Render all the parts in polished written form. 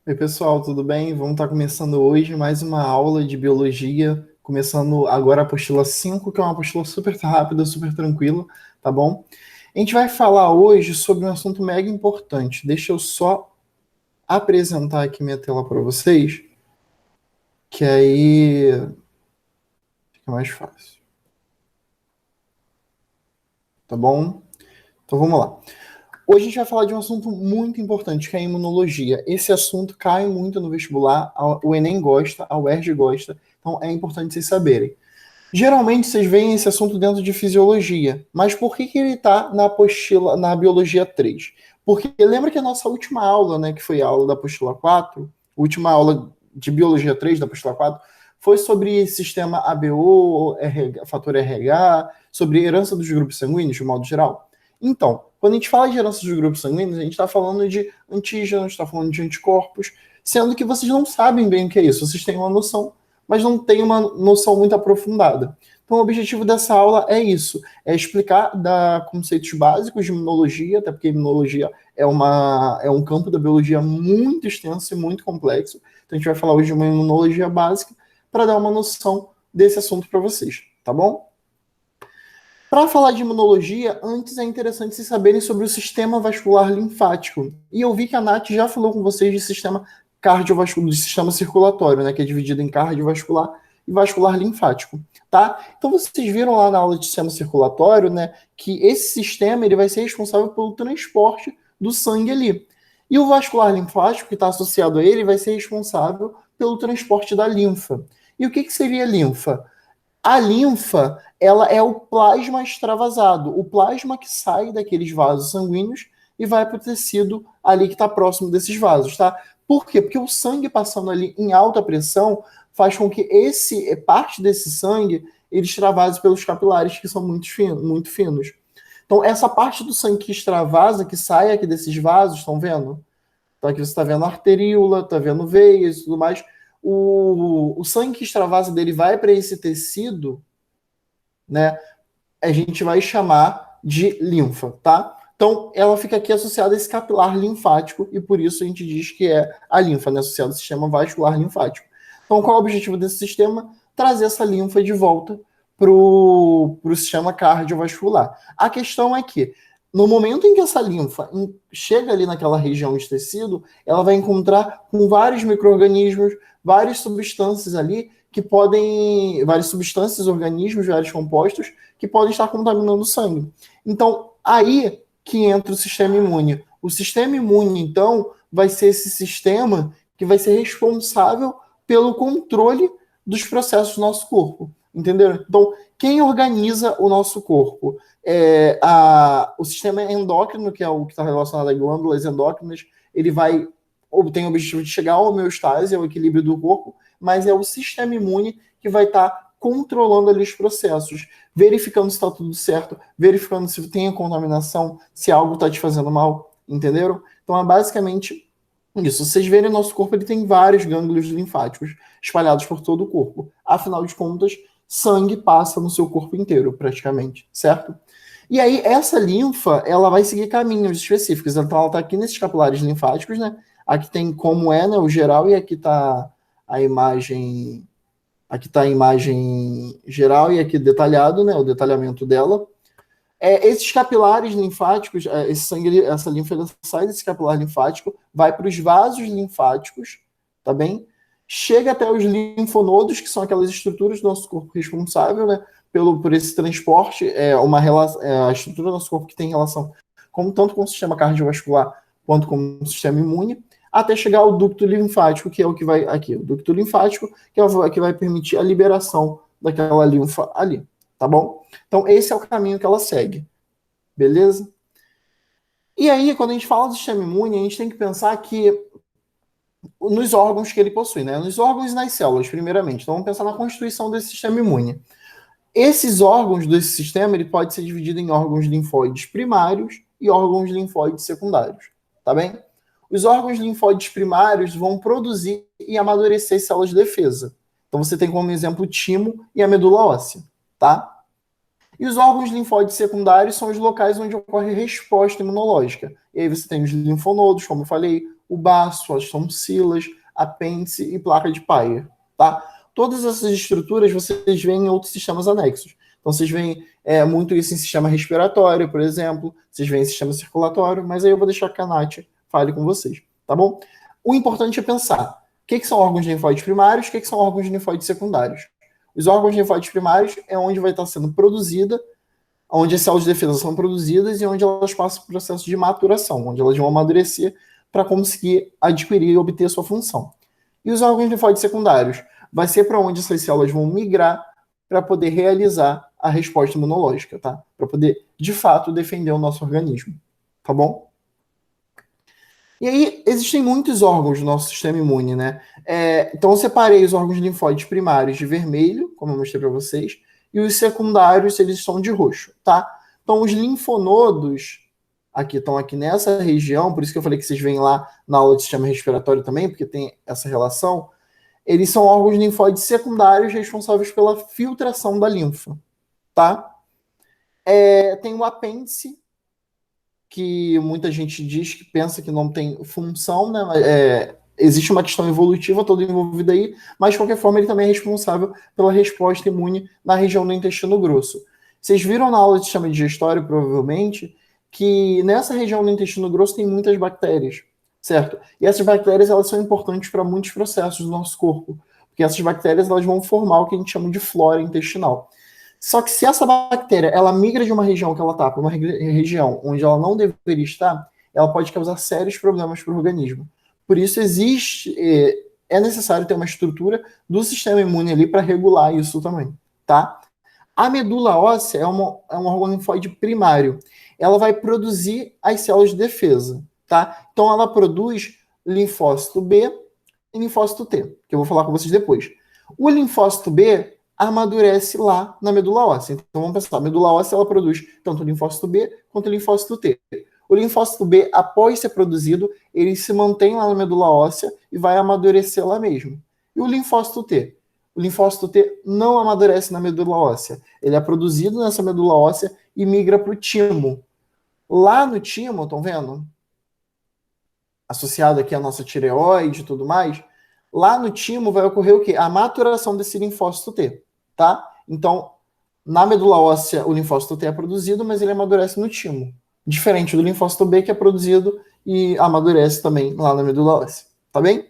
Oi, pessoal, tudo bem? Vamos estar começando hoje mais uma aula de biologia, começando agora a apostila 5, que é uma apostila super rápida, super tranquila, tá bom? A gente vai falar hoje sobre um assunto mega importante. Deixa eu só apresentar aqui minha tela para vocês, que aí fica mais fácil, tá bom? Então vamos lá. Hoje a gente vai falar de um assunto muito importante, que é a imunologia. Esse assunto cai muito no vestibular, o Enem gosta, a UERJ gosta, então é importante vocês saberem. Geralmente vocês veem esse assunto dentro de fisiologia, mas por que ele está na apostila, na biologia 3? Porque lembra que a nossa última aula, né, que foi a aula da apostila 4, última aula de biologia 3 da apostila 4, foi sobre sistema ABO, RH, fator RH, sobre herança dos grupos sanguíneos, de modo geral. Então, quando a gente fala de herança dos grupos sanguíneos, a gente está falando de antígenos, está falando de anticorpos, sendo que vocês não sabem bem o que é isso, vocês têm uma noção, mas não tem uma noção muito aprofundada. Então, o objetivo dessa aula é isso, é explicar conceitos básicos de imunologia, até porque imunologia é um campo da biologia muito extenso e muito complexo. Então, a gente vai falar hoje de uma imunologia básica para dar uma noção desse assunto para vocês, tá bom? Para falar de imunologia, antes é interessante vocês saberem sobre o sistema vascular linfático. E eu vi que a Nath já falou com vocês de sistema cardiovascular, do sistema circulatório, né, que é dividido em cardiovascular e vascular linfático, tá? Então vocês viram lá na aula de sistema circulatório, né, que esse sistema ele vai ser responsável pelo transporte do sangue ali. E o vascular linfático, que está associado a ele, vai ser responsável pelo transporte da linfa. E o que seria linfa? A linfa, ela é o plasma extravasado, o plasma que sai daqueles vasos sanguíneos e vai para o tecido ali que está próximo desses vasos, tá? Por quê? Porque o sangue passando ali em alta pressão faz com que parte desse sangue ele extravase pelos capilares que são muito finos. Então, essa parte do sangue que extravasa, que sai aqui desses vasos, estão vendo? Então, aqui você está vendo arteríola, está vendo veias e tudo mais. O sangue que extravasa dele vai para esse tecido, né? A gente vai chamar de linfa, tá? Então, ela fica aqui associada a esse capilar linfático e por isso a gente diz que é a linfa, né? Associada ao sistema vascular linfático. Então, qual é o objetivo desse sistema? Trazer essa linfa de volta para o sistema cardiovascular. A questão é que, no momento em que essa linfa chega ali naquela região de tecido, ela vai encontrar com vários micro-organismos, várias substâncias ali várias substâncias, organismos, vários compostos que podem estar contaminando o sangue. Então, aí que entra o sistema imune. O sistema imune, então, vai ser esse sistema que vai ser responsável pelo controle dos processos do nosso corpo. Entenderam? Então, quem organiza o nosso corpo? O sistema endócrino, que é o que está relacionado a glândulas endócrinas, ele tem o objetivo de chegar à homeostase, ao equilíbrio do corpo, mas é o sistema imune que vai estar controlando ali os processos, verificando se está tudo certo, verificando se tem contaminação, se algo está te fazendo mal, entenderam? Então é basicamente isso. Vocês verem, nosso corpo ele tem vários gânglios linfáticos espalhados por todo o corpo. Afinal de contas, sangue passa no seu corpo inteiro, praticamente, certo? E aí, essa linfa, ela vai seguir caminhos específicos. Então, ela está aqui nesses capilares linfáticos, né? Aqui tem como é, né, o geral, e aqui está a imagem. Aqui está a imagem geral e aqui detalhado, né? O detalhamento dela. Esses capilares linfáticos, esse sangue, essa linfa sai desse capilar linfático, vai para os vasos linfáticos, tá bem? Chega até os linfonodos, que são aquelas estruturas do nosso corpo responsável, né, por esse transporte, a estrutura do nosso corpo que tem relação tanto com o sistema cardiovascular quanto com o sistema imune, até chegar ao ducto linfático, que é o que vai aqui, o ducto linfático, que é o que vai permitir a liberação daquela linfa ali, tá bom? Então, esse é o caminho que ela segue, beleza? E aí, quando a gente fala do sistema imune, a gente tem que pensar que nos órgãos que ele possui, né? Nos órgãos e nas células, primeiramente. Então, vamos pensar na constituição desse sistema imune. Esses órgãos desse sistema, ele pode ser dividido em órgãos linfóides primários e órgãos linfóides secundários, tá bem? Os órgãos linfóides primários vão produzir e amadurecer células de defesa. Então, você tem como exemplo o timo e a medula óssea, tá? E os órgãos linfóides secundários são os locais onde ocorre resposta imunológica. E aí você tem os linfonodos, como eu falei, o baço, as tonsilas, apêndice e placa de Peyer, tá? Todas essas estruturas vocês veem em outros sistemas anexos. Então, vocês veem muito isso em sistema respiratório, por exemplo, vocês veem em sistema circulatório, mas aí eu vou deixar que a Nath fale com vocês, tá bom? O importante é pensar, o que são órgãos linfóides primários, o que são órgãos linfóides secundários. Os órgãos linfóides primários é onde vai estar sendo produzida, onde as células de defesa são produzidas e onde elas passam por processo de maturação, onde elas vão amadurecer para conseguir adquirir e obter a sua função. E os órgãos linfóides secundários vai ser para onde essas células vão migrar para poder realizar a resposta imunológica, tá? Para poder, de fato, defender o nosso organismo, tá bom? E aí, existem muitos órgãos do nosso sistema imune, né? Então, eu separei os órgãos linfóides primários de vermelho, como eu mostrei para vocês, e os secundários, eles são de roxo, tá? Então, os linfonodos aqui estão aqui nessa região, por isso que eu falei que vocês veem lá na aula de sistema respiratório também, porque tem essa relação. Eles são órgãos linfóides secundários responsáveis pela filtração da linfa, tá? Tem o apêndice, que muita gente diz que pensa que não tem função, né? Existe uma questão evolutiva toda envolvida aí, mas de qualquer forma ele também é responsável pela resposta imune na região do intestino grosso. Vocês viram na aula de sistema digestório, provavelmente, que nessa região do intestino grosso tem muitas bactérias, certo? E essas bactérias, elas são importantes para muitos processos do nosso corpo, porque essas bactérias, elas vão formar o que a gente chama de flora intestinal. Só que se essa bactéria, ela migra de uma região que ela está para uma região onde ela não deveria estar, ela pode causar sérios problemas para o organismo. Por isso é necessário ter uma estrutura do sistema imune ali para regular isso também, tá? A medula óssea é um órgão linfóide primário. Ela vai produzir as células de defesa, tá? Então ela produz linfócito B e linfócito T, que eu vou falar com vocês depois. O linfócito B amadurece lá na medula óssea. Então vamos pensar, a medula óssea ela produz tanto o linfócito B quanto o linfócito T. O linfócito B, após ser produzido, ele se mantém lá na medula óssea e vai amadurecer lá mesmo. E o linfócito T? O linfócito T não amadurece na medula óssea. Ele é produzido nessa medula óssea e migra para o timo. Lá no timo, estão vendo? Associado aqui à nossa tireoide e tudo mais. Lá no timo vai ocorrer o quê? A maturação desse linfócito T, tá? Então, na medula óssea, o linfócito T é produzido, mas ele amadurece no timo. Diferente do linfócito B, que é produzido e amadurece também lá na medula óssea, tá bem?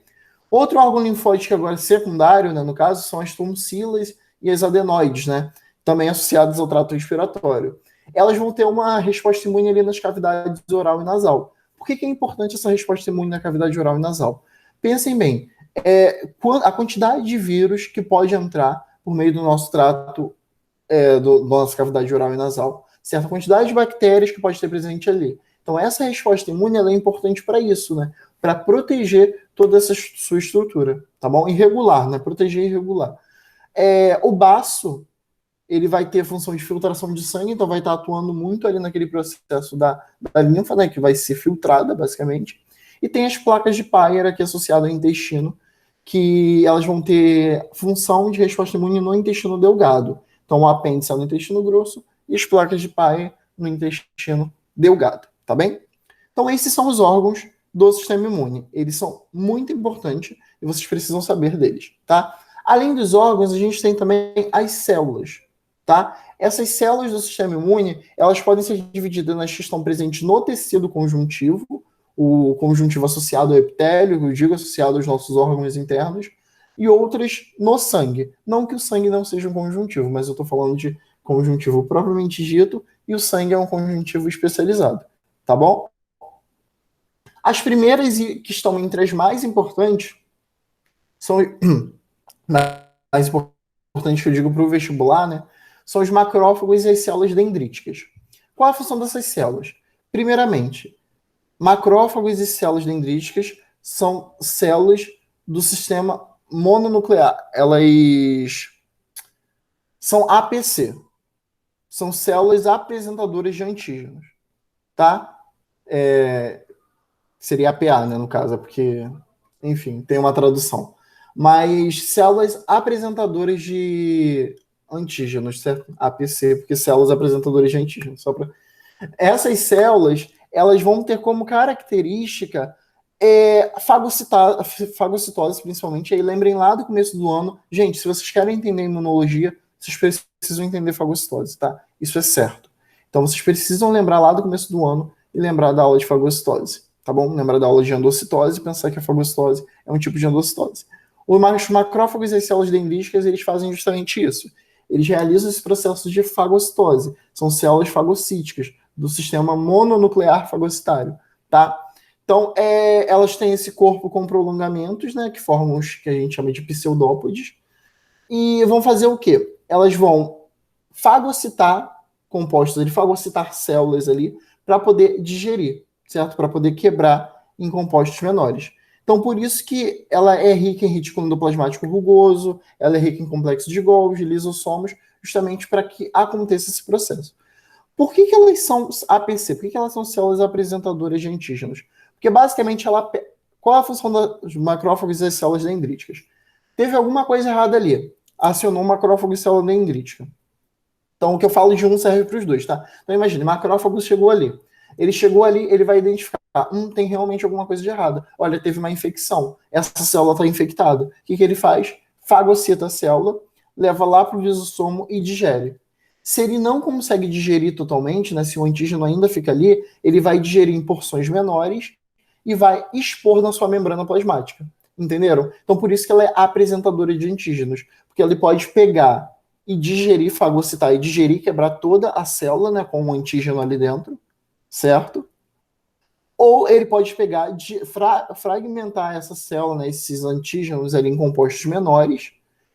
Outro órgão linfóide que agora é secundário, né, no caso, são as tonsilas e as adenoides, né? Também associadas ao trato respiratório. Elas vão ter uma resposta imune ali nas cavidades oral e nasal. Por que é importante essa resposta imune na cavidade oral e nasal? Pensem bem, a quantidade de vírus que pode entrar por meio do nosso trato, da nossa cavidade oral e nasal, certa quantidade de bactérias que pode ter presente ali. Então, essa resposta imune ela é importante para isso, né? Para proteger toda essa sua estrutura, tá bom? Irregular, né? Proteger irregular. O baço, ele vai ter função de filtração de sangue, então vai estar atuando muito ali naquele processo da linfa, né? Que vai ser filtrada, basicamente. E tem as placas de Peyer aqui associadas ao intestino, que elas vão ter função de resposta imune no intestino delgado. Então, o apêndice é no intestino grosso e as placas de Peyer no intestino delgado, tá bem? Então, esses são os órgãos do sistema imune. Eles são muito importantes e vocês precisam saber deles, tá? Além dos órgãos, a gente tem também as células, tá? Essas células do sistema imune, elas podem ser divididas nas que estão presentes no tecido conjuntivo, o conjuntivo associado ao epitélio, eu digo associado aos nossos órgãos internos, e outras no sangue. Não que o sangue não seja um conjuntivo, mas eu estou falando de conjuntivo propriamente dito, e o sangue é um conjuntivo especializado, tá bom? As primeiras, que estão entre as mais importantes, são mais importantes que eu digo para o vestibular, né? São os macrófagos e as células dendríticas. Qual a função dessas células? Primeiramente, macrófagos e células dendríticas são células do sistema mononuclear. Elas são APC. São células apresentadoras de antígenos. Tá? Seria APA, né, no caso, porque, enfim, tem uma tradução. Mas células apresentadoras de antígenos, certo? APC, porque células apresentadoras de antígenos. Essas células, elas vão ter como característica Fagocitose, principalmente, aí lembrem lá do começo do ano. Gente, se vocês querem entender imunologia, vocês precisam entender fagocitose, tá? Isso é certo. Então, vocês precisam lembrar lá do começo do ano e lembrar da aula de fagocitose, tá bom? Lembrar da aula de endocitose e pensar que a fagocitose é um tipo de endocitose. Os macrófagos e as células dendríticas, eles fazem justamente isso. Eles realizam esse processo de fagocitose. São células fagocíticas do sistema mononuclear fagocitário, tá? Então, elas têm esse corpo com prolongamentos, né, que formam os que a gente chama de pseudópodes, e vão fazer o quê? Elas vão fagocitar compostos, fagocitar células ali, para poder digerir, certo? Para poder quebrar em compostos menores. Então, por isso que ela é rica em retículo endoplasmático rugoso, ela é rica em complexo de Golgi, lisossomos, justamente para que aconteça esse processo. Por que elas são APC? Por que elas são células apresentadoras de antígenos? Porque basicamente qual é a função dos macrófagos e das células dendríticas? Teve alguma coisa errada ali. Acionou um macrófago e célula dendrítica. Então, o que eu falo de um serve para os dois, tá? Então, imagine, macrófago chegou ali. Ele chegou ali, ele vai identificar, tem realmente alguma coisa de errado. Olha, teve uma infecção. Essa célula está infectada. O que ele faz? Fagocita a célula, leva lá para o lisossomo e digere. Se ele não consegue digerir totalmente, né, se o antígeno ainda fica ali, ele vai digerir em porções menores e vai expor na sua membrana plasmática. Entenderam? Então, por isso que ela é apresentadora de antígenos. Porque ela pode pegar e digerir, fagocitar e digerir, quebrar toda a célula, né, com o antígeno ali dentro, certo? Ou ele pode pegar, fragmentar essa célula, né, esses antígenos ali em compostos menores,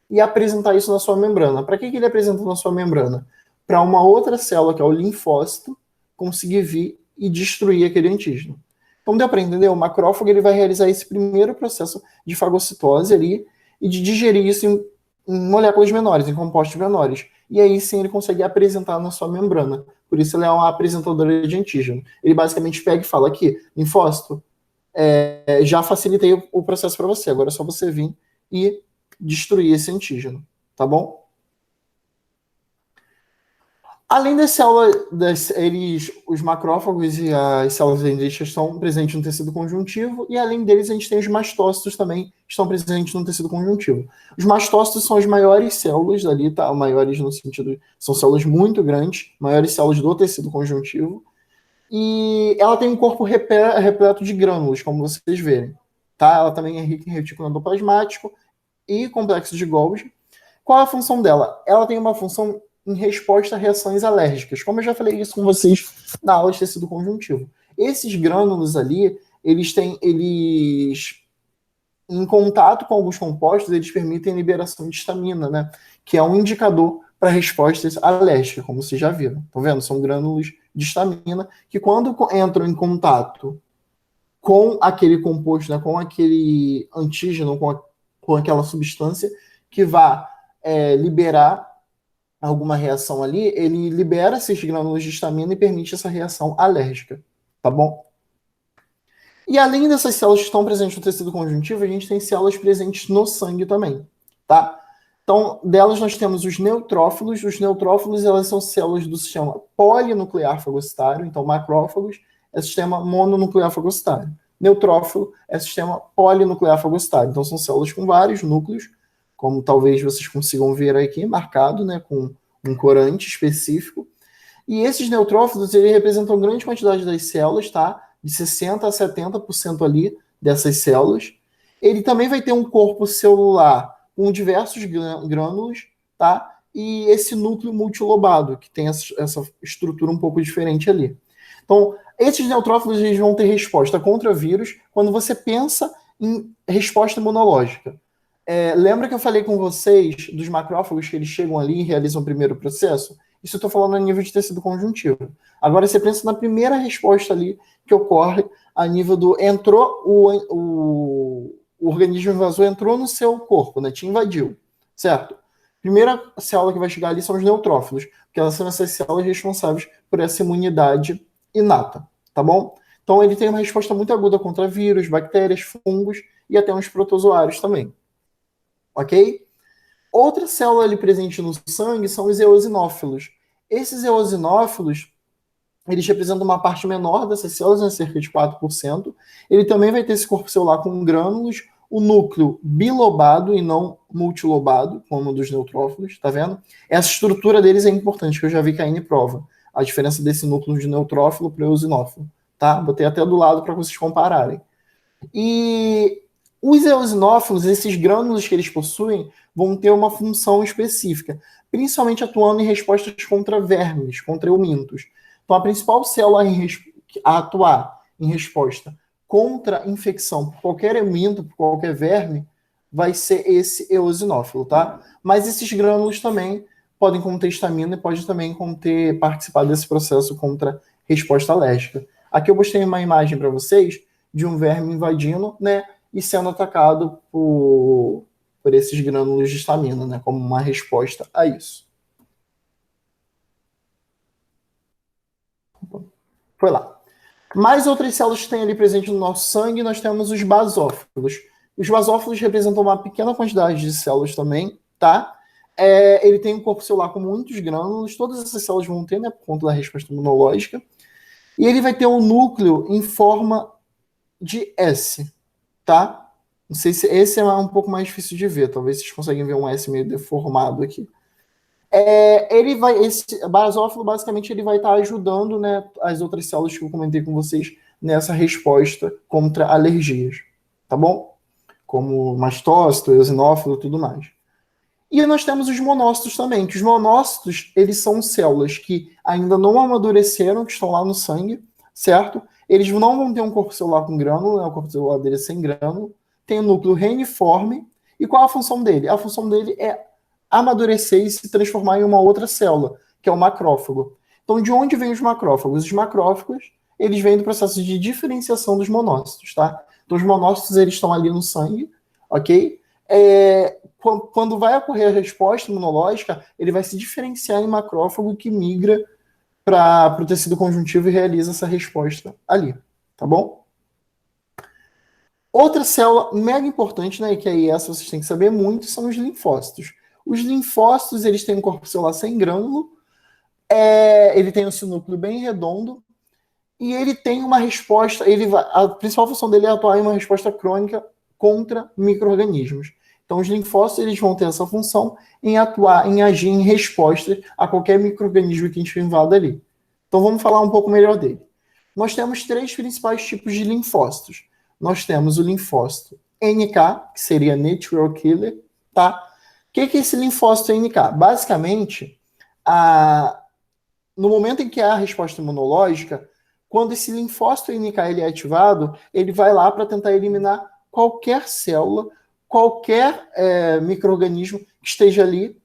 e apresentar isso na sua membrana. Para que ele apresenta na sua membrana? Para uma outra célula, que é o linfócito, conseguir vir e destruir aquele antígeno. Então deu para entender? O macrófago ele vai realizar esse primeiro processo de fagocitose ali e de digerir isso em moléculas menores, em compostos menores. E aí sim ele consegue apresentar na sua membrana. Por isso ele é uma apresentadora de antígeno. Ele basicamente pega e fala aqui, linfócito, já facilitei o processo para você, agora é só você vir e destruir esse antígeno, tá bom? Além das células, os macrófagos e as células dendríticas estão presentes no tecido conjuntivo, e além deles a gente tem os mastócitos também, que estão presentes no tecido conjuntivo. Os mastócitos são as maiores células ali, tá? Maiores no sentido, são células muito grandes, maiores células do tecido conjuntivo, e ela tem um corpo repleto de grânulos, como vocês verem, tá? Ela também é rica em retículo endoplasmático e complexo de Golgi. Qual é a função dela? Ela tem uma função em resposta a reações alérgicas, como eu já falei isso com vocês na aula de tecido conjuntivo. Esses grânulos ali, eles em contato com alguns compostos, eles permitem liberação de histamina, né? Que é um indicador para respostas alérgicas, como vocês já viram. Estão vendo? São grânulos de histamina que, quando entram em contato com aquele composto, né, com aquele antígeno, com aquela substância que vai liberar alguma reação ali, ele libera esses grânulos de histamina e permite essa reação alérgica, tá bom? E além dessas células que estão presentes no tecido conjuntivo, a gente tem células presentes no sangue também, tá? Então, delas nós temos os neutrófilos. Os neutrófilos, elas são células do sistema polinuclear fagocitário. Então, macrófagos é sistema mononuclear fagocitário. Neutrófilo é sistema polinuclear fagocitário. Então, são células com vários núcleos, como talvez vocês consigam ver aqui, marcado, né, com um corante específico. E esses neutrófilos, eles representam grande quantidade das células, tá? De 60% a 70% ali dessas células. Ele também vai ter um corpo celular com diversos grânulos, tá? E esse núcleo multilobado, que tem essa estrutura um pouco diferente ali. Então, esses neutrófilos eles vão ter resposta contra vírus quando você pensa em resposta imunológica. Lembra que eu falei com vocês dos macrófagos que eles chegam ali e realizam o primeiro processo? Isso eu estou falando a nível de tecido conjuntivo. Agora você pensa na primeira resposta ali que ocorre a nível do o organismo invasor entrou no seu corpo, né? Te invadiu, certo? Primeira célula que vai chegar ali são os neutrófilos, porque elas são essas células responsáveis por essa imunidade inata, tá bom? Então ele tem uma resposta muito aguda contra vírus, bactérias, fungos e até uns protozoários também. Ok? Outra célula ali presente no sangue são os eosinófilos. Esses eosinófilos, eles representam uma parte menor dessas células, né, cerca de 4%. Ele também vai ter esse corpo celular com grânulos, o núcleo bilobado e não multilobado, como o dos neutrófilos, tá vendo? Essa estrutura deles é importante, que eu já vi cair em prova. A diferença desse núcleo de neutrófilo para o eosinófilo, tá? Botei até do lado para vocês compararem. E os eosinófilos, esses grânulos que eles possuem, vão ter uma função específica, principalmente atuando em respostas contra vermes, contra eumintos. Então, a principal célula a atuar em resposta contra infecção por qualquer euminto, por qualquer verme, vai ser esse eosinófilo, tá? Mas esses grânulos também podem conter histamina e podem também participar desse processo contra resposta alérgica. Aqui eu mostrei uma imagem para vocês de um verme invadindo, né, e sendo atacado por esses grânulos de histamina, né, como uma resposta a isso. Foi lá. Mais outras células que tem ali presente no nosso sangue, nós temos os basófilos. Os basófilos representam uma pequena quantidade de células também, tá? Ele tem um corpo celular com muitos grânulos, todas essas células vão ter, né, por conta da resposta imunológica. E ele vai ter um núcleo em forma de S, tá? Não sei se esse é um pouco mais difícil de ver, talvez vocês conseguem ver um S meio deformado aqui. Esse basófilo, basicamente, ele vai estar ajudando, né, as outras células que eu comentei com vocês nessa resposta contra alergias, tá bom? Como mastócito, eosinófilo e tudo mais. E nós temos os monócitos também, que os monócitos, eles são células que ainda não amadureceram, que estão lá no sangue, certo? Eles não vão ter um corpo celular com grânulo, né? O corpo celular dele é sem grânulo, tem o núcleo reniforme, e qual a função dele? A função dele é amadurecer e se transformar em uma outra célula, que é o macrófago. Então, de onde vêm os macrófagos? Os macrófagos, eles vêm do processo de diferenciação dos monócitos, tá? Então, os monócitos, eles estão ali no sangue, ok? Quando vai ocorrer a resposta imunológica, ele vai se diferenciar em macrófago que migra para o tecido conjuntivo e realiza essa resposta ali, tá bom? Outra célula mega importante, né, que aí essa vocês têm que saber muito, são os linfócitos. Os linfócitos, eles têm um corpo celular sem grânulo, ele tem esse núcleo bem redondo, e ele tem uma resposta, a principal função dele é atuar em uma resposta crônica contra micro-organismos. Então, os linfócitos, eles vão ter essa função em atuar, em agir em resposta a qualquer micro-organismo que a gente invada ali. Então, vamos falar um pouco melhor dele. Nós temos três principais tipos de linfócitos. Nós temos o linfócito NK, que seria Natural Killer, tá? O que é esse linfócito NK? Basicamente, no momento em que há a resposta imunológica, quando esse linfócito NK ele é ativado, ele vai lá para tentar eliminar qualquer célula, qualquer micro-organismo que esteja ali,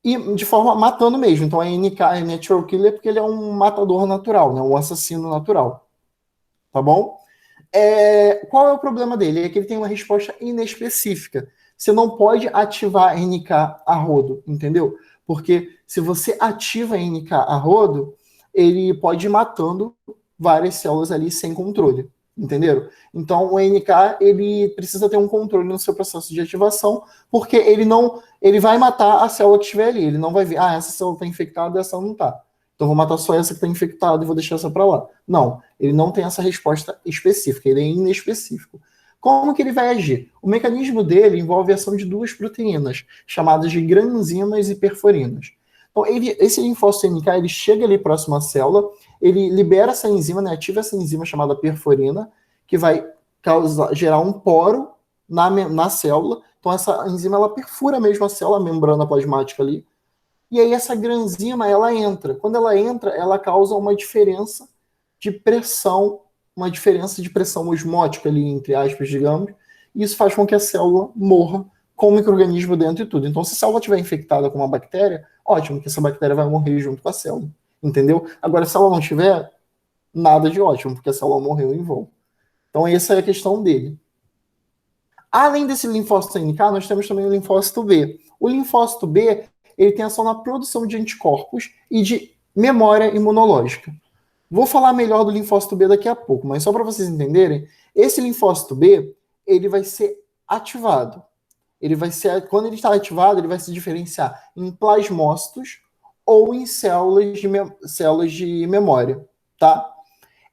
e de forma matando mesmo. Então, a NK é Natural Killer porque ele é um matador natural, né? Um assassino natural. Tá bom? Qual é o problema dele? É que ele tem uma resposta inespecífica. Você não pode ativar a NK a rodo, entendeu? Porque se você ativa a NK a rodo, ele pode ir matando várias células ali sem controle, entenderam? Então o NK ele precisa ter um controle no seu processo de ativação, porque ele vai matar a célula que estiver ali, ele não vai ver, essa célula está infectada, essa não está. Então vou matar só essa que está infectada e vou deixar essa para lá. Não, ele não tem essa resposta específica, ele é inespecífico. Como que ele vai agir? O mecanismo dele envolve a ação de duas proteínas, chamadas de granzimas e perforinas. Então, esse linfócito NK, ele chega ali próximo à célula, ele libera essa enzima, né, ativa essa enzima chamada perforina, que vai gerar um poro na célula. Então, essa enzima, ela perfura mesmo a célula, a membrana plasmática ali, e aí essa granzima, ela entra. Quando ela entra, ela causa uma diferença de pressão, uma diferença de pressão osmótica ali, entre aspas, digamos, e isso faz com que a célula morra com o micro-organismo dentro e tudo. Então, se a célula estiver infectada com uma bactéria, ótimo, que essa bactéria vai morrer junto com a célula, entendeu? Agora, se ela não tiver, nada de ótimo, porque a célula morreu em vão. Então, essa é a questão dele. Além desse linfócito NK, nós temos também o linfócito B. O linfócito B, ele tem ação na produção de anticorpos e de memória imunológica. Vou falar melhor do linfócito B daqui a pouco, mas só para vocês entenderem, esse linfócito B, ele vai ser ativado. Quando ele está ativado, ele vai se diferenciar em plasmócitos ou em células de memória, tá?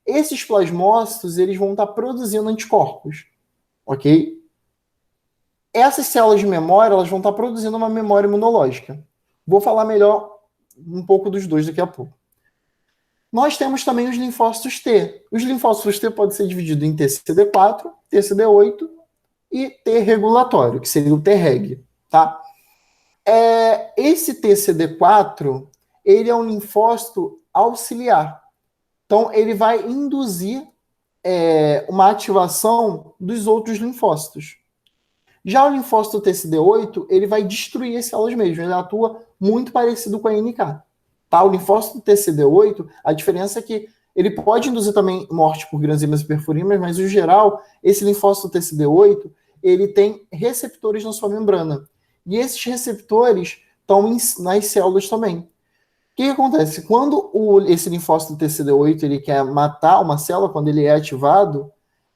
Esses plasmócitos, eles vão estar produzindo anticorpos, ok? Essas células de memória, elas vão estar produzindo uma memória imunológica. Vou falar melhor um pouco dos dois daqui a pouco. Nós temos também os linfócitos T. Os linfócitos T podem ser divididos em TCD4, TCD8 e T regulatório, que seria o Treg, tá? Esse TCD4, ele é um linfócito auxiliar. Então, ele vai induzir uma ativação dos outros linfócitos. Já o linfócito TCD8, ele vai destruir as células mesmo. Ele atua muito parecido com a NK. Tá? O linfócito TCD8, a diferença é que ele pode induzir também morte por granzimas e perfurinas, mas, no geral, esse linfócito TCD8, ele tem receptores na sua membrana. E esses receptores estão nas células também. O que acontece? Quando esse linfócito TCD8 ele quer matar uma célula, quando ele é ativado,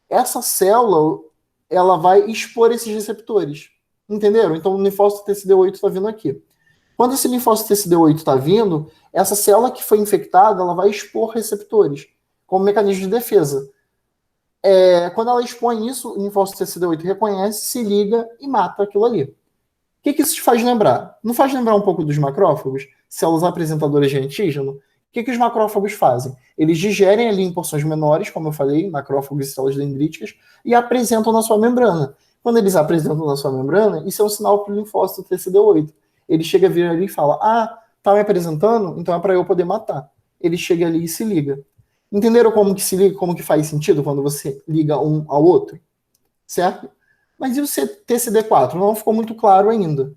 essa célula ela vai expor esses receptores. Entenderam? Então o linfócito TCD8 está vindo aqui. Quando esse linfócito TCD8 está vindo, essa célula que foi infectada ela vai expor receptores, como mecanismo de defesa. Quando ela expõe isso, o linfócito TCD8 reconhece, se liga e mata aquilo ali. O que isso te faz lembrar? Não faz lembrar um pouco dos macrófagos? Células apresentadoras de antígeno? O que os macrófagos fazem? Eles digerem ali em porções menores, como eu falei, macrófagos e células dendríticas, e apresentam na sua membrana. Quando eles apresentam na sua membrana, isso é um sinal para o linfócito TCD8. Ele chega a vir ali e fala, tá me apresentando? Então é para eu poder matar. Ele chega ali e se liga. Entenderam como que se liga, como que faz sentido quando você liga um ao outro? Certo? Mas e o TCD4? Não ficou muito claro ainda.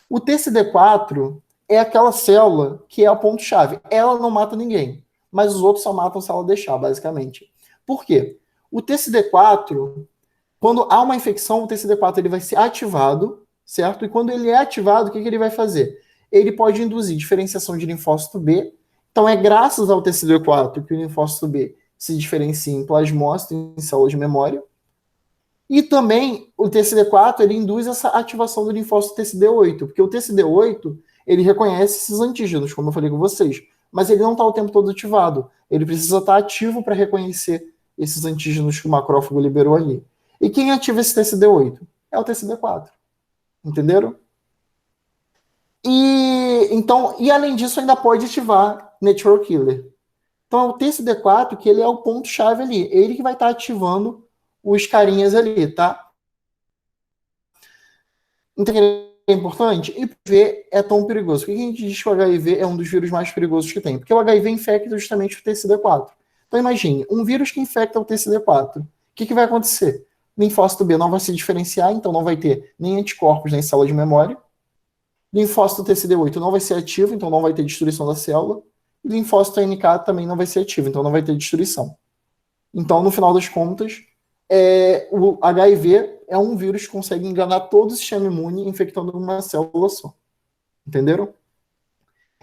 O TCD4 é aquela célula que é o ponto-chave. Ela não mata ninguém, mas os outros só matam se ela deixar, basicamente. Por quê? O TCD4, quando há uma infecção, o TCD4 ele vai ser ativado, certo? E quando ele é ativado, o que ele vai fazer? Ele pode induzir diferenciação de linfócito B. Então é graças ao TCD4 que o linfócito B se diferencia em plasmócito, em células de memória. E também o TCD4 ele induz essa ativação do linfócito TCD8, porque o TCD8 ele reconhece esses antígenos, como eu falei com vocês, mas ele não está o tempo todo ativado. Ele precisa estar ativo para reconhecer esses antígenos que o macrófago liberou ali. E quem ativa esse TCD8? É o TCD4. Entenderam? E além disso, ainda pode ativar Natural Killer. Então, é o TCD4 que ele é o ponto-chave ali. Ele que vai estar ativando os carinhas ali, tá? Entendeu? É importante? E HIV é tão perigoso. Por que a gente diz que o HIV é um dos vírus mais perigosos que tem? Porque o HIV infecta justamente o TCD4. Então, imagine, um vírus que infecta o TCD4. O que vai acontecer? O linfócito B não vai se diferenciar, então não vai ter nem anticorpos, nem célula de memória. O linfócito TCD8 não vai ser ativo, então não vai ter destruição da célula. E o linfócito NK também não vai ser ativo, então não vai ter destruição. Então, no final das contas, o HIV é um vírus que consegue enganar todo o sistema imune infectando uma célula só. Entenderam?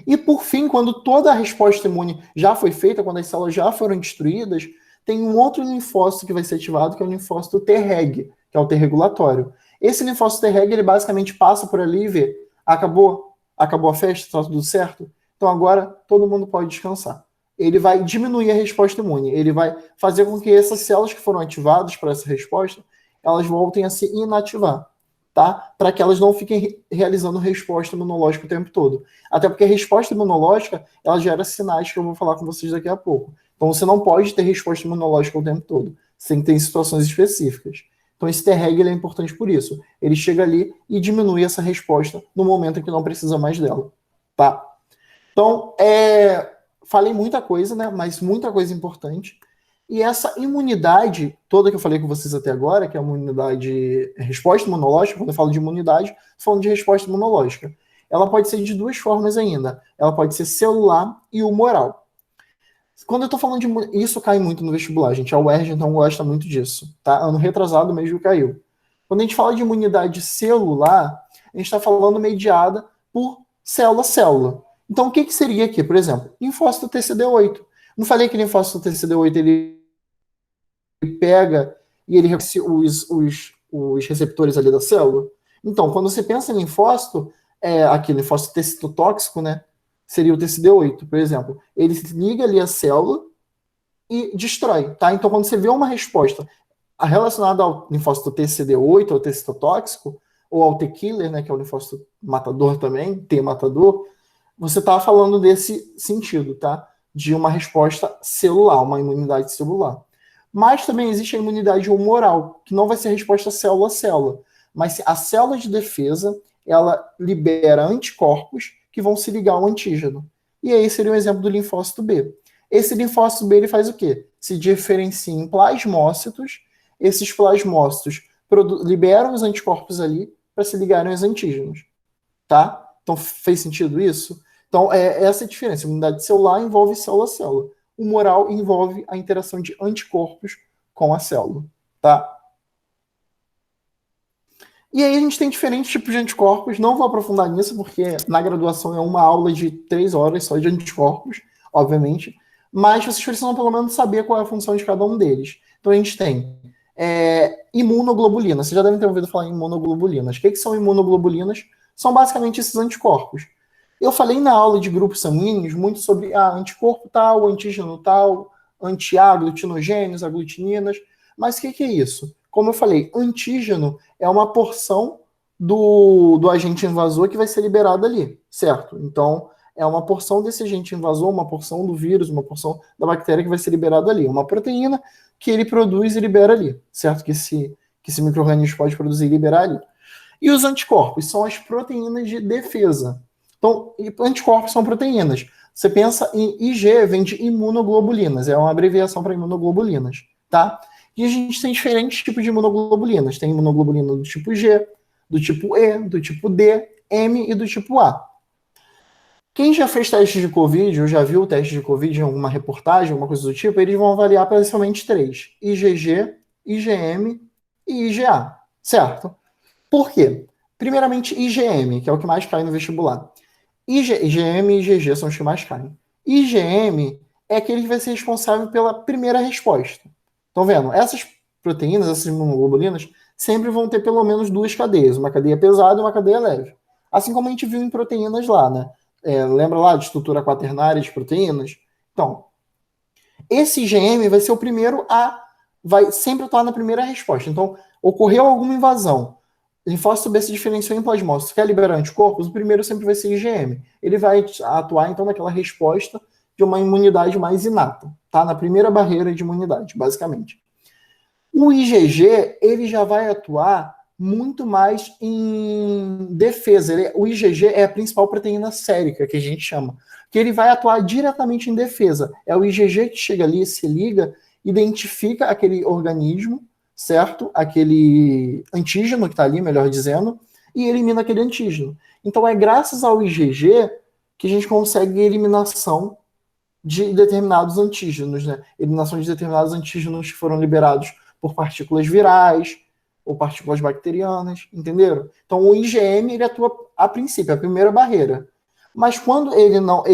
E por fim, quando toda a resposta imune já foi feita, quando as células já foram destruídas, tem um outro linfócito que vai ser ativado, que é o linfócito Treg, que é o T regulatório. Esse linfócito Treg, ele basicamente passa por ali e vê, acabou a festa, tá tudo certo? Então agora todo mundo pode descansar. Ele vai diminuir a resposta imune, ele vai fazer com que essas células que foram ativadas para essa resposta, elas voltem a se inativar, tá? Para que elas não fiquem realizando resposta imunológica o tempo todo. Até porque a resposta imunológica, ela gera sinais que eu vou falar com vocês daqui a pouco. Então você não pode ter resposta imunológica o tempo todo, você tem que ter em situações específicas. Então esse Treg é importante por isso. Ele chega ali e diminui essa resposta no momento em que não precisa mais dela, tá? Então, falei muita coisa, né? Mas muita coisa importante. E essa imunidade toda que eu falei com vocês até agora, que é a imunidade, resposta imunológica, quando eu falo de imunidade, estou falando de resposta imunológica. Ela pode ser de duas formas ainda. Ela pode ser celular e humoral. Quando eu estou falando de isso cai muito no vestibular, gente. A UERJ então gosta muito disso, tá? Ano retrasado mesmo caiu. Quando a gente fala de imunidade celular, a gente está falando mediada por célula. Então, o que seria aqui? Por exemplo, linfócito TCD8. Não falei que linfócito TCD8 ele pega e ele reconhece os receptores ali da célula? Então, quando você pensa em linfócito, aqui, linfócito citotóxico, né? Seria o TCD8, por exemplo. Ele liga ali a célula, e destrói, tá? Então, quando você vê uma resposta relacionada ao linfócito TCD8, ao T citotóxico, ou ao T-killer, né, que é o linfócito matador também, T-matador, você está falando desse sentido, tá? De uma resposta celular, uma imunidade celular. Mas também existe a imunidade humoral, que não vai ser resposta célula a célula, mas a célula de defesa, ela libera anticorpos que vão se ligar ao antígeno. E aí seria um exemplo do linfócito B. Esse linfócito B, ele faz o quê? Se diferencia em plasmócitos, esses plasmócitos liberam os anticorpos ali para se ligarem aos antígenos, tá? Então, fez sentido isso? Então, essa é a diferença. A imunidade celular envolve célula a célula. O humoral envolve a interação de anticorpos com a célula, tá? E aí a gente tem diferentes tipos de anticorpos. Não vou aprofundar nisso, porque na graduação é uma aula de 3 horas só de anticorpos, obviamente. Mas vocês precisam pelo menos saber qual é a função de cada um deles. Então a gente tem imunoglobulinas. Vocês já devem ter ouvido falar em imunoglobulinas. O que são imunoglobulinas? São basicamente esses anticorpos. Eu falei na aula de grupos sanguíneos muito sobre anticorpo tal, antígeno tal, anti-aglutinogênios, aglutininas. Mas o que é isso? Como eu falei, antígeno é uma porção do agente invasor que vai ser liberado ali, certo? Então, é uma porção desse agente invasor, uma porção do vírus, uma porção da bactéria que vai ser liberado ali. Uma proteína que ele produz e libera ali, certo? Que esse micro-organismo pode produzir e liberar ali. E os anticorpos são as proteínas de defesa. Então, anticorpos são proteínas. Você pensa em IG, vem de imunoglobulinas, é uma abreviação para imunoglobulinas, tá? E a gente tem diferentes tipos de imunoglobulinas. Tem imunoglobulina do tipo G, do tipo E, do tipo D, M e do tipo A. Quem já fez teste de Covid, ou já viu o teste de Covid em alguma reportagem, alguma coisa do tipo, eles vão avaliar principalmente 3. IgG, IgM e IgA, certo? Por quê? Primeiramente, IgM, que é o que mais cai no vestibular. IgM e IgG são os que mais caem. IgM é aquele que vai ser responsável pela primeira resposta. Estão vendo? Essas proteínas, essas imunoglobulinas, sempre vão ter pelo menos 2 cadeias, uma cadeia pesada e uma cadeia leve. Assim como a gente viu em proteínas lá, né? Lembra lá de estrutura quaternária de proteínas? Então, esse IgM vai ser o primeiro vai sempre atuar na primeira resposta. Então, ocorreu alguma invasão, linfócito B se diferenciou em plasmócito, quer liberar anticorpos, o primeiro sempre vai ser IgM. Ele vai atuar, então, naquela resposta de uma imunidade mais inata, tá? Na primeira barreira de imunidade, basicamente. O IgG, ele já vai atuar muito mais em defesa. O IgG é a principal proteína sérica, que a gente chama, que ele vai atuar diretamente em defesa. É o IgG que chega ali, se liga, identifica aquele organismo, certo? Aquele antígeno que está ali, melhor dizendo, e elimina aquele antígeno. Então é graças ao IgG que a gente consegue eliminação de determinados antígenos, né? Eliminação de determinados antígenos que foram liberados por partículas virais ou partículas bacterianas, entenderam? Então o IgM ele atua a princípio, a primeira barreira. Mas quando ele não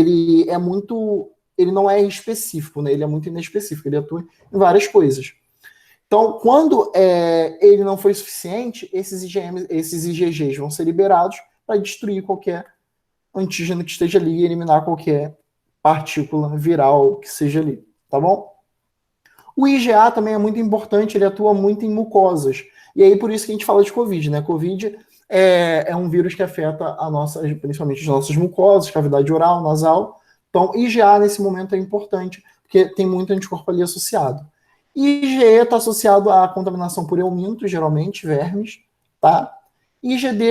é específico, né? Ele é muito inespecífico, ele atua em várias coisas. Então, quando ele não foi suficiente, esses IgGs vão ser liberados para destruir qualquer antígeno que esteja ali e eliminar qualquer partícula viral que seja ali, tá bom? O IgA também é muito importante, ele atua muito em mucosas. E aí, por isso que a gente fala de Covid, né? Covid é um vírus que afeta principalmente as nossas mucosas, cavidade oral, nasal. Então, IgA nesse momento é importante, porque tem muito anticorpo ali associado. IgE está associado à contaminação por eumintos, geralmente, vermes, tá? IgD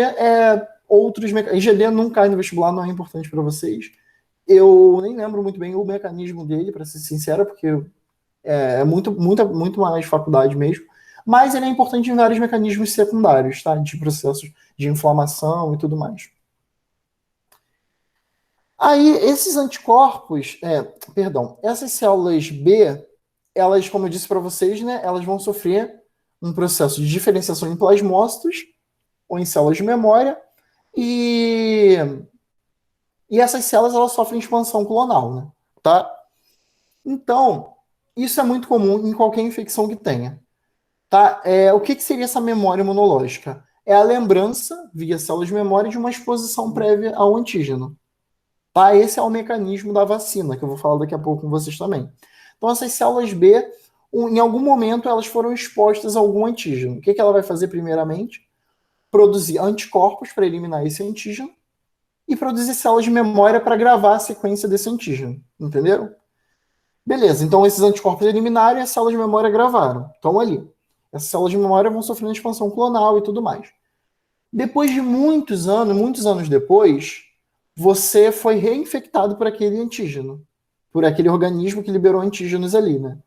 IgD não cai no vestibular, não é importante para vocês. Eu nem lembro muito bem o mecanismo dele, para ser sincero, porque é muito mais faculdade mesmo. Mas ele é importante em vários mecanismos secundários, tá? De processos de inflamação e tudo mais. Aí, esses anticorpos, essas células B, elas, como eu disse para vocês, né, elas vão sofrer um processo de diferenciação em plasmócitos ou em células de memória, e essas células elas sofrem expansão clonal, né, tá? Então, isso é muito comum em qualquer infecção que tenha, tá? O que seria essa memória imunológica? É a lembrança, via células de memória, de uma exposição prévia ao antígeno. Tá? Esse é o mecanismo da vacina, que eu vou falar daqui a pouco com vocês também. Então, essas células B, em algum momento, elas foram expostas a algum antígeno. O que ela vai fazer primeiramente? Produzir anticorpos para eliminar esse antígeno e produzir células de memória para gravar a sequência desse antígeno. Entenderam? Beleza, então esses anticorpos eliminaram e as células de memória gravaram. Estão ali. Essas células de memória vão sofrendo expansão clonal e tudo mais. Depois de muitos anos depois, você foi reinfectado por aquele antígeno, por aquele organismo que liberou antígenos ali, né?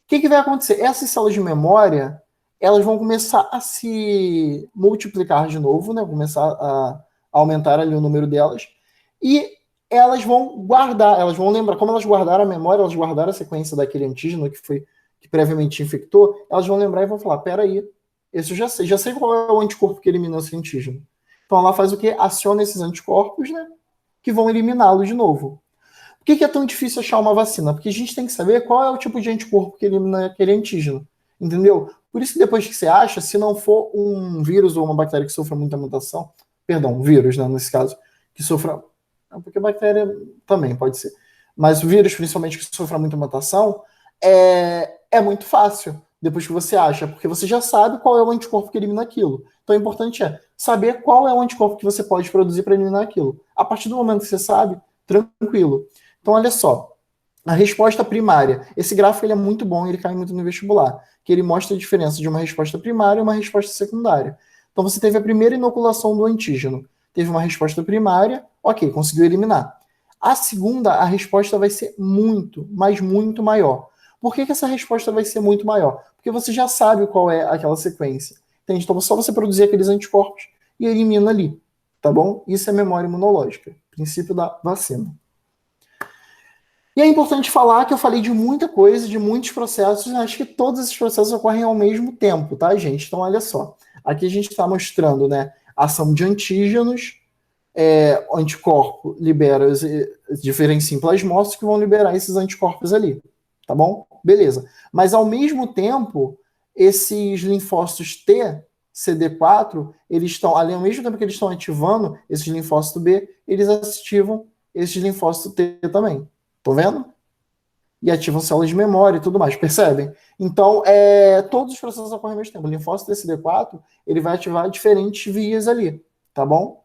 O que vai acontecer? Essas células de memória, elas vão começar a se multiplicar de novo, né? Começar a aumentar ali o número delas, e elas vão guardar, elas vão lembrar, como elas guardaram a memória, elas guardaram a sequência daquele antígeno que previamente infectou, elas vão lembrar e vão falar, peraí, esse eu já sei qual é o anticorpo que elimina esse antígeno. Então ela faz o quê? Aciona esses anticorpos, né? Que vão eliminá-lo de novo. Por que é tão difícil achar uma vacina? Porque a gente tem que saber qual é o tipo de anticorpo que elimina aquele antígeno. Entendeu? Por isso que depois que você acha, se não for um vírus ou uma bactéria que sofra muita mutação, perdão, vírus, né, nesse caso, que sofra. Porque bactéria também pode ser. Mas o vírus, principalmente, que sofra muita mutação, é muito fácil depois que você acha, porque você já sabe qual é o anticorpo que elimina aquilo. Então o importante é saber qual é o anticorpo que você pode produzir para eliminar aquilo. A partir do momento que você sabe, tranquilo. Então, olha só, a resposta primária. Esse gráfico ele é muito bom, ele cai muito no vestibular, que ele mostra a diferença de uma resposta primária e uma resposta secundária. Então, você teve a primeira inoculação do antígeno, teve uma resposta primária, ok, conseguiu eliminar. A segunda, a resposta vai ser muito, mas muito maior. Por que essa resposta vai ser muito maior? Porque você já sabe qual é aquela sequência. Entende? Então, só você produzir aqueles anticorpos e elimina ali, tá bom? Isso é memória imunológica, princípio da vacina. E é importante falar que eu falei de muita coisa, de muitos processos, acho que todos esses processos ocorrem ao mesmo tempo, tá, gente? Então, olha só. Aqui a gente está mostrando, né, a ação de antígenos, o anticorpo libera, diferencia em plasmócitos que vão liberar esses anticorpos ali, tá bom? Beleza. Mas, ao mesmo tempo, esses linfócitos T, CD4, eles estão, ali ao mesmo tempo que eles estão ativando esses linfócitos B, eles ativam esses linfócitos T também. Estão vendo? E ativam células de memória e tudo mais, percebem? Então, todos os processos ocorrem ao mesmo tempo. O linfócito TCD4, ele vai ativar diferentes vias ali, tá bom?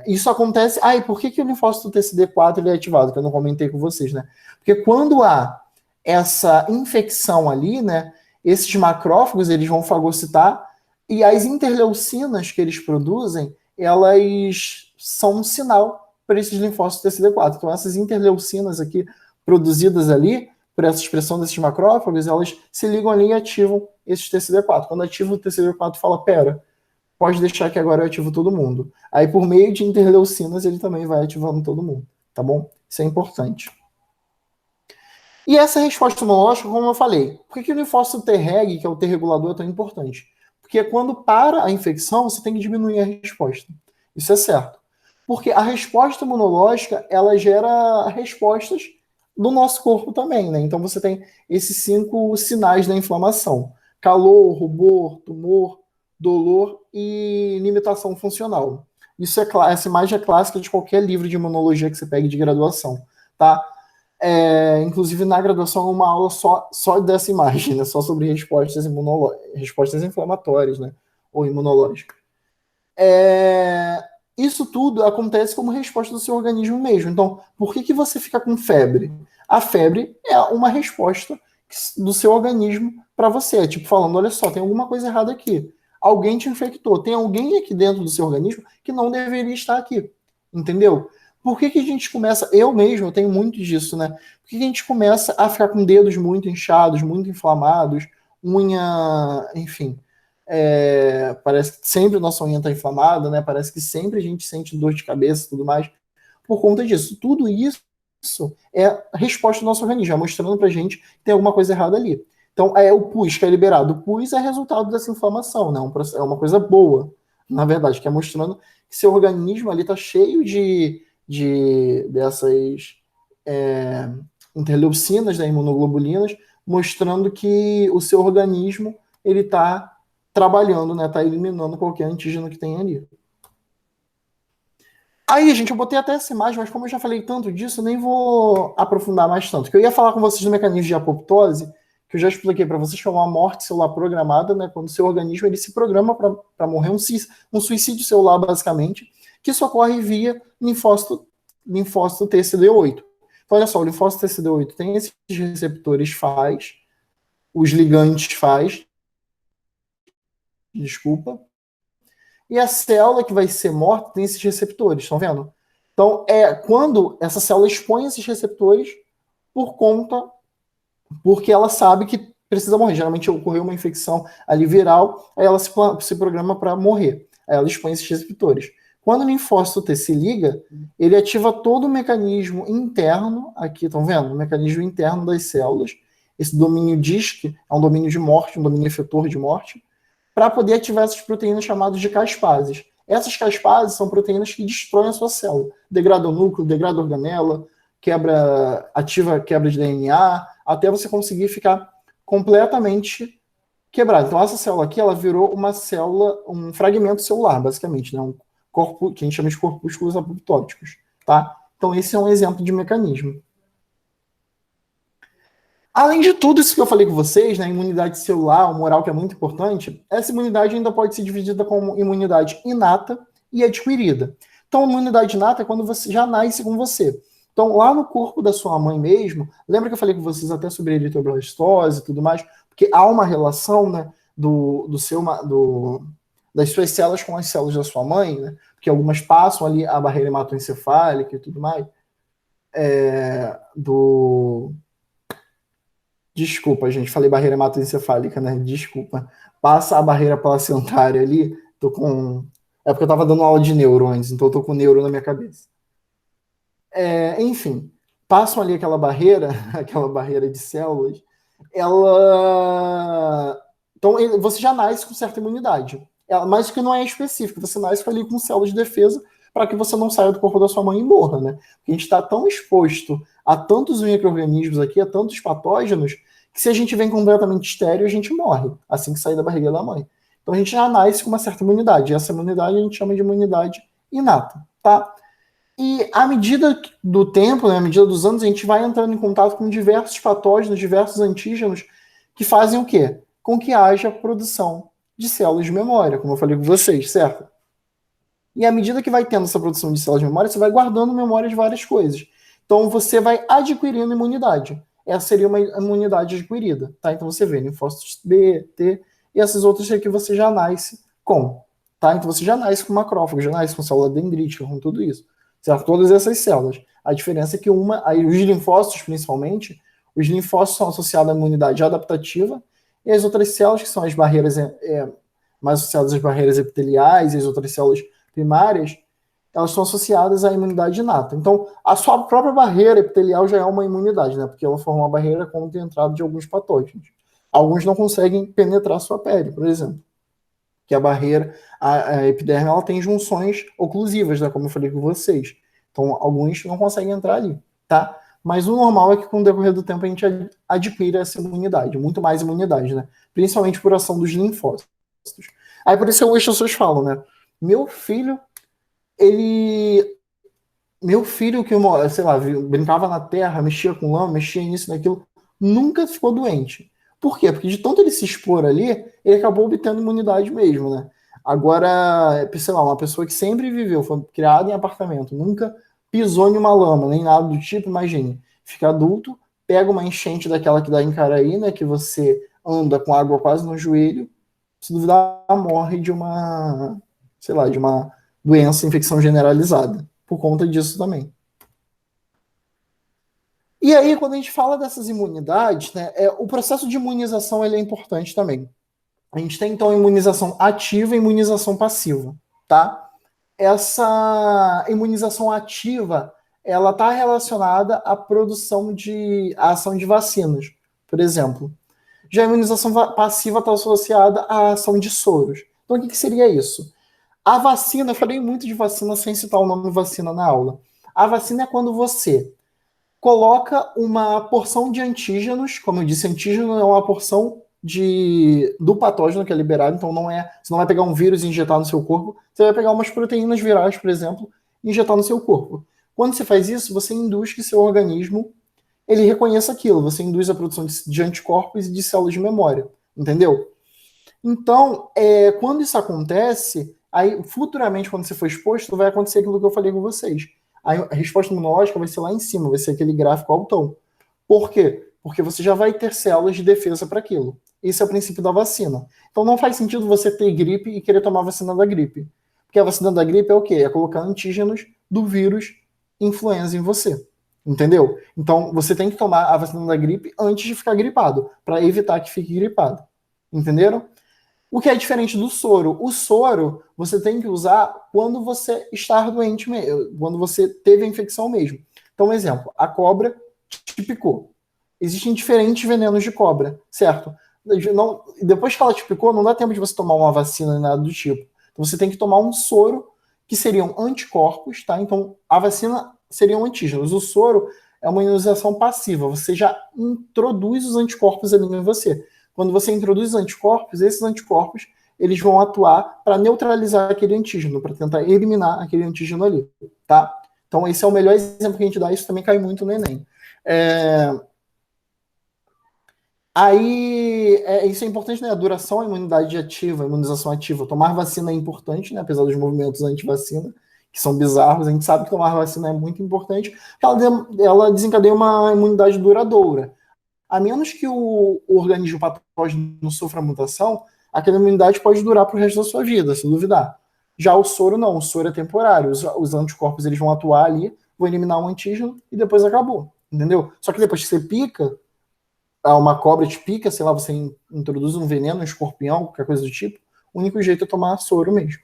Isso acontece... e por que o linfócito TCD4 ele é ativado? Que eu não comentei com vocês, né? Porque quando há essa infecção ali, né, esses macrófagos, eles vão fagocitar e as interleucinas que eles produzem, elas são um sinal para esses linfócitos TCD4. Então, essas interleucinas aqui produzidas ali, por essa expressão desses macrófagos, elas se ligam ali e ativam esses TCD4. Quando ativa o TCD4, fala, pera, pode deixar que agora eu ativo todo mundo. Aí, por meio de interleucinas, ele também vai ativando todo mundo, tá bom? Isso é importante. E essa resposta imunológica, como eu falei, por que o linfócito Treg, que é o T regulador, é tão importante? Porque quando para a infecção, você tem que diminuir a resposta. Isso é certo. Porque a resposta imunológica, ela gera respostas do nosso corpo também, né? Então você tem esses 5 sinais da inflamação: calor, rubor, tumor, dolor e limitação funcional. Isso essa imagem é clássica de qualquer livro de imunologia que você pegue de graduação, tá? Inclusive na graduação uma aula só dessa imagem, né? Só sobre respostas inflamatórias, né? Ou imunológicas. Isso tudo acontece como resposta do seu organismo mesmo. Então, por que você fica com febre? A febre é uma resposta do seu organismo para você. Tipo, falando, olha só, tem alguma coisa errada aqui. Alguém te infectou. Tem alguém aqui dentro do seu organismo que não deveria estar aqui. Entendeu? Por que a gente começa... Eu mesmo, eu tenho muito disso, né? Por que a gente começa a ficar com dedos muito inchados, muito inflamados, unha... Enfim... parece que sempre nossa unha está inflamada, né? Parece que sempre a gente sente dor de cabeça e tudo mais por conta disso. Tudo isso é a resposta do nosso organismo, mostrando pra gente que tem alguma coisa errada ali. Então, o pus que é liberado. O pus é resultado dessa inflamação, né? É uma coisa boa, na verdade, que é mostrando que seu organismo ali está cheio dessas interleucinas, né, imunoglobulinas, mostrando que o seu organismo ele está trabalhando, né? Está eliminando qualquer antígeno que tem ali. Aí, gente, eu botei até essa imagem, mas como eu já falei tanto disso, eu nem vou aprofundar mais tanto. Que eu ia falar com vocês do mecanismo de apoptose, que eu já expliquei para vocês, que é uma morte celular programada, né? Quando o seu organismo ele se programa para morrer, um suicídio celular, basicamente, que isso ocorre via linfócito TCD8. Então, olha só, o linfócito TCD8 tem esses receptores faz, os ligantes faz, desculpa, e a célula que vai ser morta tem esses receptores, estão vendo? Então, é quando essa célula expõe esses receptores por conta, porque ela sabe que precisa morrer. Geralmente ocorreu uma infecção ali viral, aí ela se programa para morrer. Aí ela expõe esses receptores. Quando o linfócito T se liga, ele ativa todo o mecanismo interno, aqui, estão vendo? O mecanismo interno das células. Esse domínio DISC é um domínio de morte, um domínio efetor de morte, para poder ativar essas proteínas chamadas de caspases. Essas caspases são proteínas que destroem a sua célula. Degrada o núcleo, degrada a organela, ativa quebra de DNA, até você conseguir ficar completamente quebrado. Então, essa célula aqui, ela virou uma célula, um fragmento celular, basicamente, né? Um corpo que a gente chama de corpúsculos apoptóticos, tá? Então, esse é um exemplo de mecanismo. Além de tudo isso que eu falei com vocês, né, imunidade celular, humoral, que é muito importante, essa imunidade ainda pode ser dividida como imunidade inata e adquirida. Então, imunidade inata é quando você já nasce com você. Então, lá no corpo da sua mãe mesmo, lembra que eu falei com vocês até sobre eritroblastose e tudo mais? Porque há uma relação, né, das suas células com as células da sua mãe, né? Porque algumas passam ali a barreira hematoencefálica e tudo mais. Desculpa, gente, falei barreira hematoencefálica, né? Desculpa. Passa a barreira placentária ali, tô com. É porque eu tava dando aula de neuro antes, então eu tô com neuro na minha cabeça. Enfim, passam ali aquela barreira, aquela barreira de células, ela. Então você já nasce com certa imunidade. Mas que não é específico, você nasce ali com células de defesa para que você não saia do corpo da sua mãe e morra, né? Porque a gente está tão exposto a tantos micro-organismos aqui, a tantos patógenos, que se a gente vem completamente estéreo, a gente morre assim que sair da barriga da mãe. Então a gente já nasce com uma certa imunidade. E essa imunidade a gente chama de imunidade inata, tá? E à medida do tempo, né, à medida dos anos, a gente vai entrando em contato com diversos patógenos, diversos antígenos, que fazem o quê? Com que haja produção de células de memória, como eu falei com vocês, certo? E à medida que vai tendo essa produção de células de memória, você vai guardando memória de várias coisas. Então você vai adquirindo imunidade. Essa seria uma imunidade adquirida, tá? Então você vê linfócitos B, T e essas outras que você já nasce com, tá? Então você já nasce com macrófago, já nasce com célula dendrítica, com tudo isso, certo? Todas essas células. A diferença é que aí os linfócitos, principalmente, os linfócitos são associados à imunidade adaptativa e as outras células, que são as barreiras mais associadas às barreiras epiteliais e as outras células primárias, elas são associadas à imunidade inata. Então, a sua própria barreira epitelial já é uma imunidade, né? Porque ela forma uma barreira contra a entrada de alguns patógenos. Alguns não conseguem penetrar a sua pele, por exemplo. Que a barreira, a epiderme, ela tem junções oclusivas, né? Como eu falei com vocês. Então, alguns não conseguem entrar ali, tá? Mas o normal é que com o decorrer do tempo a gente adquira essa imunidade, muito mais imunidade, né? Principalmente por ação dos linfócitos. Aí por isso as pessoas falam, né? Meu filho, ele. Meu filho, que, sei lá, brincava na terra, mexia com lama, mexia nisso, naquilo, nunca ficou doente. Por quê? Porque de tanto ele se expor ali, ele acabou obtendo imunidade mesmo, né? Agora, sei lá, uma pessoa que sempre viveu, foi criada em apartamento, nunca pisou em uma lama, nem nada do tipo, imagine. Fica adulto, pega uma enchente daquela que dá em Caraí, né? Que você anda com água quase no joelho, se duvidar, morre de uma, sei lá, de uma doença, infecção generalizada, por conta disso também. E aí, quando a gente fala dessas imunidades, né, o processo de imunização ele é importante também. A gente tem, então, imunização ativa e imunização passiva, tá? Essa imunização ativa, ela está relacionada à à ação de vacinas, por exemplo. Já a imunização passiva está associada à ação de soros. Então, o que seria isso? A vacina, eu falei muito de vacina sem citar o nome vacina na aula. A vacina é quando você coloca uma porção de antígenos, como eu disse, antígeno é uma porção do patógeno que é liberado, então você não vai pegar um vírus e injetar no seu corpo, você vai pegar umas proteínas virais, por exemplo, injetar no seu corpo. Quando você faz isso, você induz que seu organismo ele reconheça aquilo, você induz a produção de anticorpos e de células de memória, entendeu? Então, quando isso acontece, aí futuramente, quando você for exposto, vai acontecer aquilo que eu falei com vocês. A resposta imunológica vai ser lá em cima, vai ser aquele gráfico altão. Por quê? Porque você já vai ter células de defesa para aquilo. Esse é o princípio da vacina. Então não faz sentido você ter gripe e querer tomar a vacina da gripe. Porque a vacina da gripe é o quê? É colocar antígenos do vírus influenza em você. Entendeu? Então você tem que tomar a vacina da gripe antes de ficar gripado, para evitar que fique gripado. Entenderam? O que é diferente do soro? O soro você tem que usar quando você está doente mesmo, quando você teve a infecção mesmo. Então, um exemplo, a cobra te picou. Existem diferentes venenos de cobra, certo? Não, depois que ela te picou, não dá tempo de você tomar uma vacina nem nada do tipo. Então, você tem que tomar um soro, que seriam anticorpos, tá? Então, a vacina seriam antígenos. O soro é uma imunização passiva. Você já introduz os anticorpos ali em você. Quando você introduz anticorpos, esses anticorpos eles vão atuar para neutralizar aquele antígeno, para tentar eliminar aquele antígeno ali, tá? Então esse é o melhor exemplo que a gente dá, isso também cai muito no Enem. Isso é importante, né? A duração, a imunidade ativa, a imunização ativa. Tomar vacina é importante, né? Apesar dos movimentos anti-vacina, que são bizarros, a gente sabe que tomar vacina é muito importante, porque ela desencadeia uma imunidade duradoura. A menos que o organismo patógeno não sofra mutação, aquela imunidade pode durar para o resto da sua vida, se duvidar. Já o soro não, o soro é temporário. Os anticorpos eles vão atuar ali, vão eliminar um antígeno e depois acabou, entendeu? Só que depois que você pica, uma cobra te pica, sei lá, você introduz um veneno, um escorpião, qualquer coisa do tipo, o único jeito é tomar soro mesmo.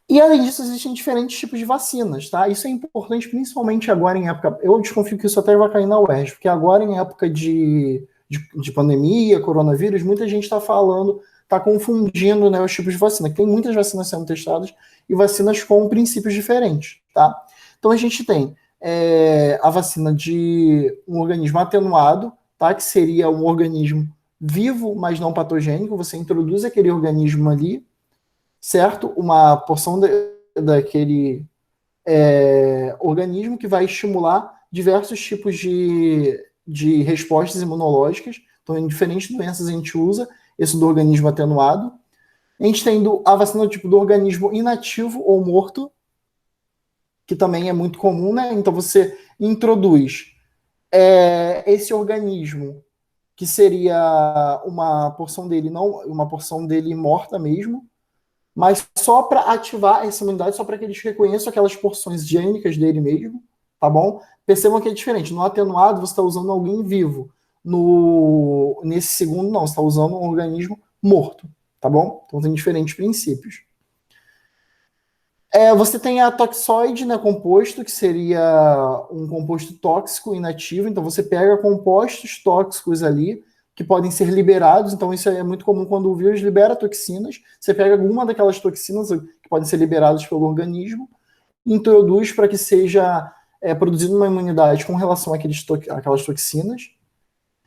E além disso, existem diferentes tipos de vacinas, tá? Isso é importante, principalmente agora em época. Eu desconfio que isso até vai cair na UERJ, porque agora em época de pandemia, coronavírus, muita gente está falando, está confundindo, né, os tipos de vacina. Tem muitas vacinas sendo testadas e vacinas com princípios diferentes, tá? Então a gente tem a vacina de um organismo atenuado, tá? Que seria um organismo vivo, mas não patogênico. Você introduz aquele organismo ali, certo? Uma porção daquele organismo que vai estimular diversos tipos de respostas imunológicas. Então, em diferentes doenças a gente usa esse do organismo atenuado. A gente tem a vacina do tipo do organismo inativo ou morto, que também é muito comum, né? Então você introduz esse organismo, que seria uma porção dele não, uma porção dele morta mesmo, mas só para ativar essa imunidade, só para que eles reconheçam aquelas porções gênicas dele mesmo, tá bom? Percebam que é diferente. No atenuado, você está usando alguém vivo. Nesse segundo, não, você está usando um organismo morto, tá bom? Então tem diferentes princípios. Você tem a toxoide, né, composto, que seria um composto tóxico inativo. Então você pega compostos tóxicos ali, que podem ser liberados. Então isso é muito comum quando o vírus libera toxinas. Você pega alguma daquelas toxinas que podem ser liberadas pelo organismo, introduz para que seja produzida uma imunidade com relação àquelas toxinas.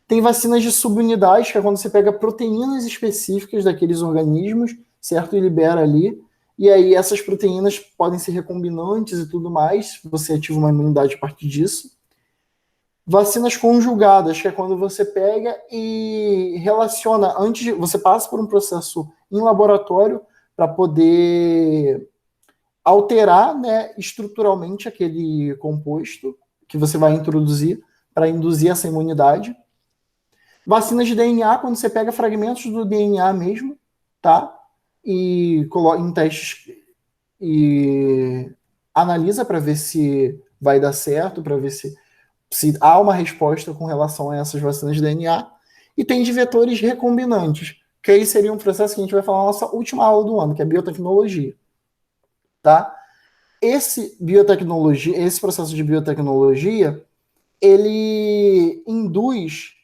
Tem vacinas de subunidades, que é quando você pega proteínas específicas daqueles organismos, certo? E libera ali. E aí essas proteínas podem ser recombinantes e tudo mais, você ativa uma imunidade a partir disso. Vacinas conjugadas, que é quando você pega e relaciona, você passa por um processo em laboratório para poder alterar, né, estruturalmente aquele composto que você vai introduzir para induzir essa imunidade. Vacinas de DNA, quando você pega fragmentos do DNA mesmo, tá? E coloca em testes e analisa para ver se vai dar certo, para ver se há uma resposta com relação a essas vacinas de DNA. E tem de vetores recombinantes, que aí seria um processo que a gente vai falar na nossa última aula do ano, que é biotecnologia. Tá? Esse processo de biotecnologia, ele induz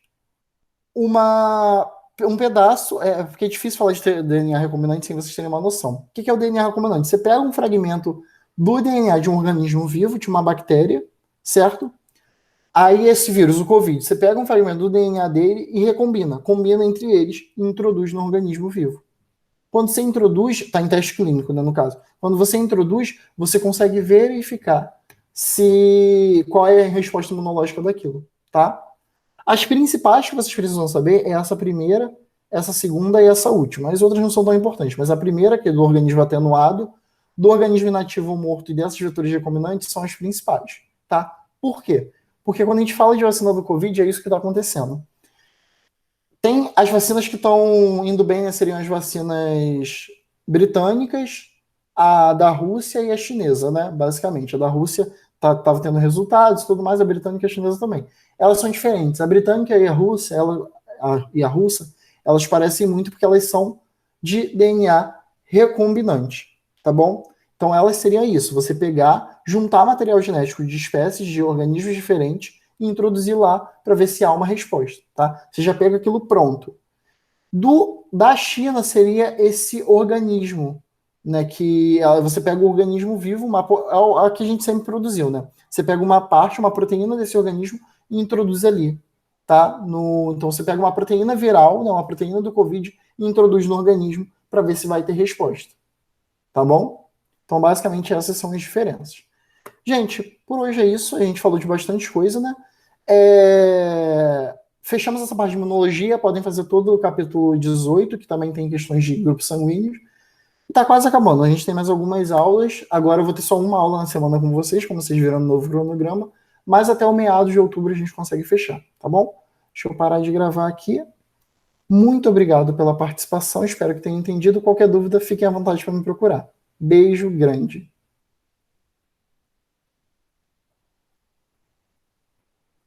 um pedaço, porque é difícil falar de DNA recombinante sem vocês terem uma noção. O que é o DNA recombinante? Você pega um fragmento do DNA de um organismo vivo, de uma bactéria, certo? Aí esse vírus, o Covid, você pega um fragmento do DNA dele e combina entre eles e introduz no organismo vivo. Quando você introduz, está em teste clínico, né, no caso. Quando você introduz, você consegue verificar qual é a resposta imunológica daquilo, tá? As principais que vocês precisam saber é essa primeira, essa segunda e essa última. As outras não são tão importantes, mas a primeira, que é do organismo atenuado, do organismo inativo ou morto e dessas vetores recombinantes, são as principais, tá? Por quê? Porque quando a gente fala de vacina do Covid, é isso que está acontecendo. Tem as vacinas que estão indo bem, né, seriam as vacinas britânicas, a da Rússia e a chinesa, né? Basicamente, a da Rússia estava tendo resultados e tudo mais, a britânica e a chinesa também. Elas são diferentes. A britânica e a Rússia, e a russa, elas parecem muito porque elas são de DNA recombinante, tá bom? Então elas seriam isso, você pegar, juntar material genético de espécies de organismos diferentes e introduzir lá para ver se há uma resposta, tá? Você já pega aquilo pronto. Da China seria esse organismo, né? Que você pega o organismo vivo, a que a gente sempre produziu, né? Você pega uma parte, uma proteína desse organismo e introduz ali, tá? Então você pega uma proteína viral, né, uma proteína do Covid e introduz no organismo para ver se vai ter resposta, tá bom? Então basicamente essas são as diferenças. Gente, por hoje é isso. A gente falou de bastante coisa, né? Fechamos essa parte de imunologia. Podem fazer todo o capítulo 18, que também tem questões de grupos sanguíneos. Está quase acabando. A gente tem mais algumas aulas. Agora eu vou ter só uma aula na semana com vocês, como vocês viram no novo cronograma. Mas até o meados de outubro a gente consegue fechar, tá bom? Deixa eu parar de gravar aqui. Muito obrigado pela participação. Espero que tenham entendido. Qualquer dúvida, fiquem à vontade para me procurar. Beijo grande.